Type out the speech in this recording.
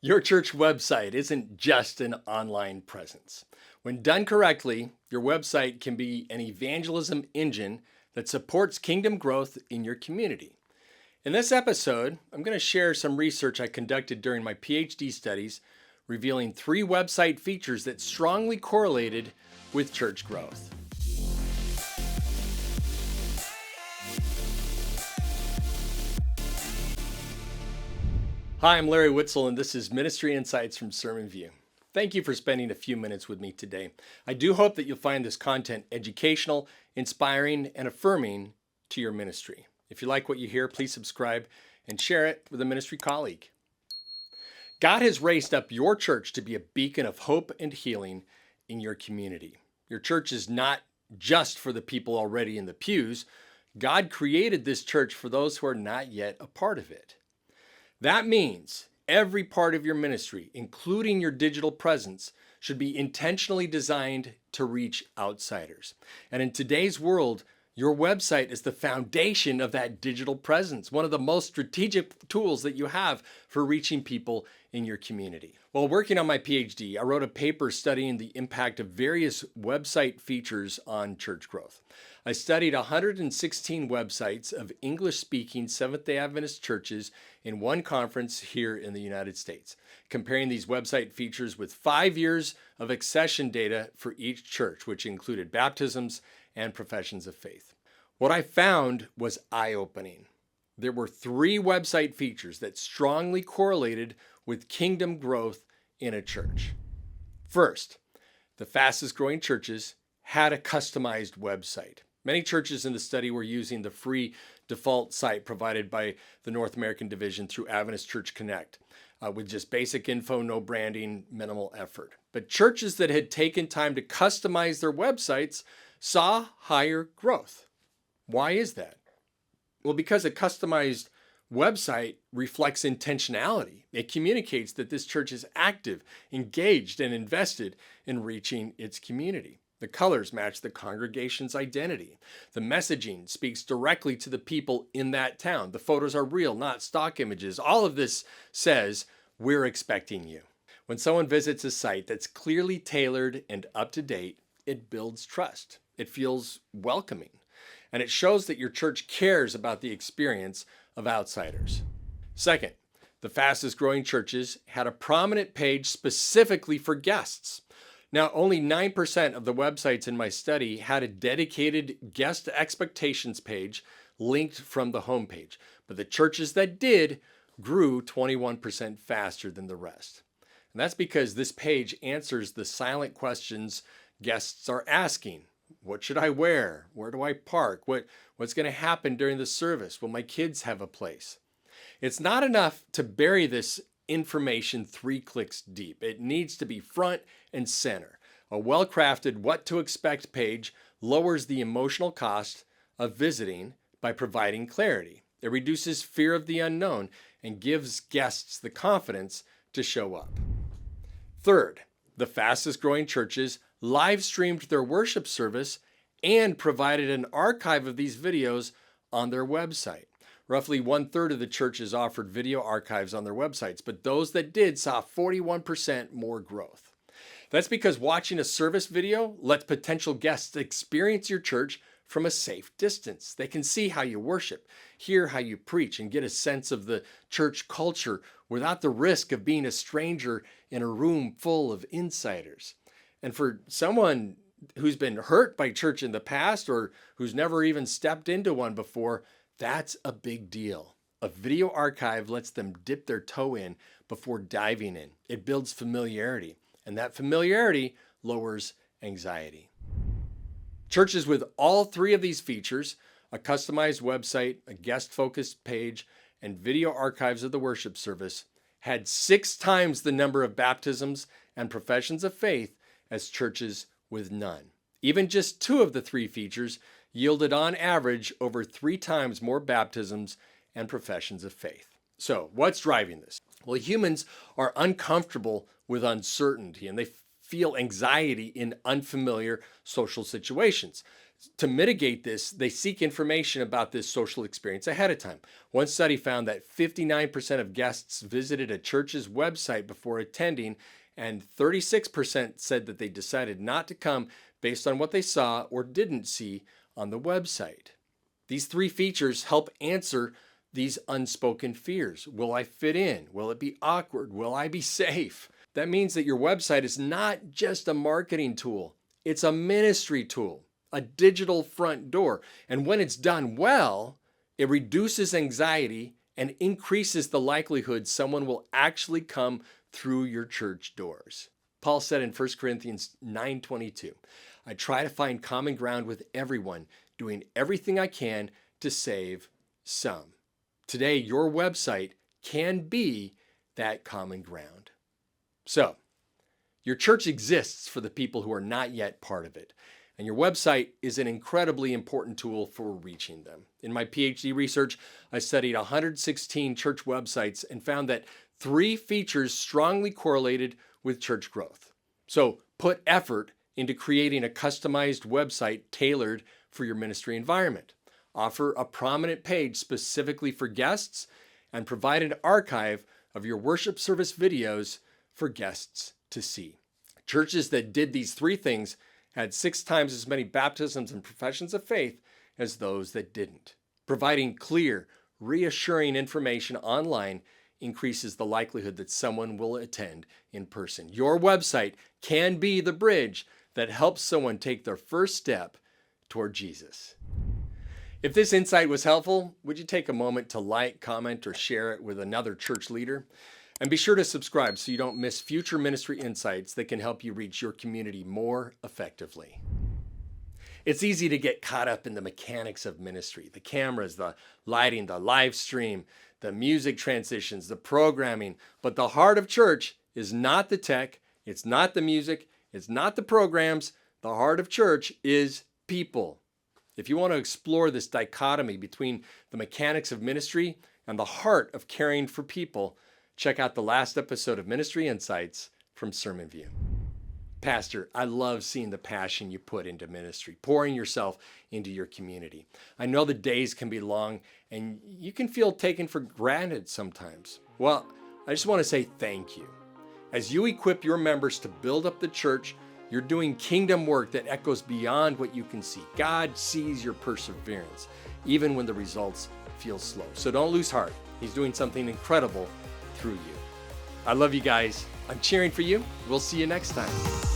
Your church website isn't just an online presence. When done correctly, your website can be an evangelism engine that supports kingdom growth in your community. In this episode, I'm going to share some research I conducted during my PhD studies, revealing 3 website features that strongly correlated with church growth. Hi, I'm Larry Witzel, and this is Ministry Insights from SermonView. Thank you for spending a few minutes with me today. I do hope that you'll find this content educational, inspiring, and affirming to your ministry. If you like what you hear, please subscribe and share it with a ministry colleague. God has raised up your church to be a beacon of hope and healing in your community. Your church is not just for the people already in the pews. God created this church for those who are not yet a part of it. That means every part of your ministry, including your digital presence, should be intentionally designed to reach outsiders. And in today's world, your website is the foundation of that digital presence, one of the most strategic tools that you have for reaching people in your community. While working on my PhD, I wrote a paper studying the impact of various website features on church growth. I studied 116 websites of English-speaking Seventh-day Adventist churches in one conference here in the United States, comparing these website features with 5 years of accession data for each church, which included baptisms and professions of faith. What I found was eye-opening. There were 3 website features that strongly correlated with kingdom growth in a church. First, the fastest growing churches had a customized website. Many churches in the study were using the free default site provided by the North American division through Adventist Church Connect, with just basic info, no branding, minimal effort. But churches that had taken time to customize their websites saw higher growth. Why is that? Well, because a customized website reflects intentionality. It communicates that this church is active, engaged, and invested in reaching its community. The colors match the congregation's identity. The messaging speaks directly to the people in that town. The photos are real, not stock images. All of this says, we're expecting you. When someone visits a site that's clearly tailored and up to date, it builds trust. It feels welcoming. And it shows that your church cares about the experience of outsiders. Second, the fastest growing churches had a prominent page specifically for guests. Now, only 9% of the websites in my study had a dedicated guest expectations page linked from the homepage, but the churches that did grew 21% faster than the rest. And that's because this page answers the silent questions guests are asking. What should I wear? Where do I park? What's going to happen during the service? Will my kids have a place? It's not enough to bury this information 3 clicks deep. It needs to be front and center. A well-crafted what to expect page lowers the emotional cost of visiting by providing clarity. It reduces fear of the unknown and gives guests the confidence to show up. Third, the fastest growing churches live streamed their worship service and provided an archive of these videos on their website. Roughly 1/3 of the churches offered video archives on their websites, but those that did saw 41% more growth. That's because watching a service video lets potential guests experience your church from a safe distance. They can see how you worship, hear how you preach, and get a sense of the church culture without the risk of being a stranger in a room full of insiders. And for someone who's been hurt by church in the past or who's never even stepped into one before, that's a big deal. A video archive lets them dip their toe in before diving in. It builds familiarity, and that familiarity lowers anxiety. Churches with all 3 of these features, a customized website, a guest-focused page, and video archives of the worship service, had 6 times the number of baptisms and professions of faith as churches with none. Even just 2 of the 3 features yielded on average over 3 times more baptisms and professions of faith. So, what's driving this? Well, humans are uncomfortable with uncertainty and they feel anxiety in unfamiliar social situations. To mitigate this, they seek information about this social experience ahead of time. One study found that 59% of guests visited a church's website before attending, and 36% said that they decided not to come based on what they saw or didn't see on the website. These three features help answer these unspoken fears. Will I fit in? Will it be awkward? Will I be safe? That means that your website is not just a marketing tool, it's a ministry tool, a digital front door. And when it's done well, it reduces anxiety and increases the likelihood someone will actually come through your church doors. Paul said in 1 Corinthians 9:22, I try to find common ground with everyone, doing everything I can to save some. Today, your website can be that common ground. So, your church exists for the people who are not yet part of it. And your website is an incredibly important tool for reaching them. In my PhD research, I studied 116 church websites and found that 3 features strongly correlated with church growth. So put effort into creating a customized website tailored for your ministry environment. Offer a prominent page specifically for guests and provide an archive of your worship service videos for guests to see. Churches that did these 3 things had 6 times as many baptisms and professions of faith as those that didn't. Providing clear, reassuring information online increases the likelihood that someone will attend in person. Your website can be the bridge that helps someone take their first step toward Jesus. If this insight was helpful, would you take a moment to like, comment, or share it with another church leader? And be sure to subscribe so you don't miss future ministry insights that can help you reach your community more effectively. It's easy to get caught up in the mechanics of ministry, the cameras, the lighting, the live stream, the music transitions, the programming, but the heart of church is not the tech, it's not the music, it's not the programs. The heart of church is people. If you want to explore this dichotomy between the mechanics of ministry and the heart of caring for people, check out the last episode of Ministry Insights from SermonView. Pastor, I love seeing the passion you put into ministry, pouring yourself into your community. I know the days can be long and you can feel taken for granted sometimes. Well, I just want to say thank you. As you equip your members to build up the church, you're doing kingdom work that echoes beyond what you can see. God sees your perseverance, even when the results feel slow. So don't lose heart. He's doing something incredible through you. I love you guys. I'm cheering for you. We'll see you next time.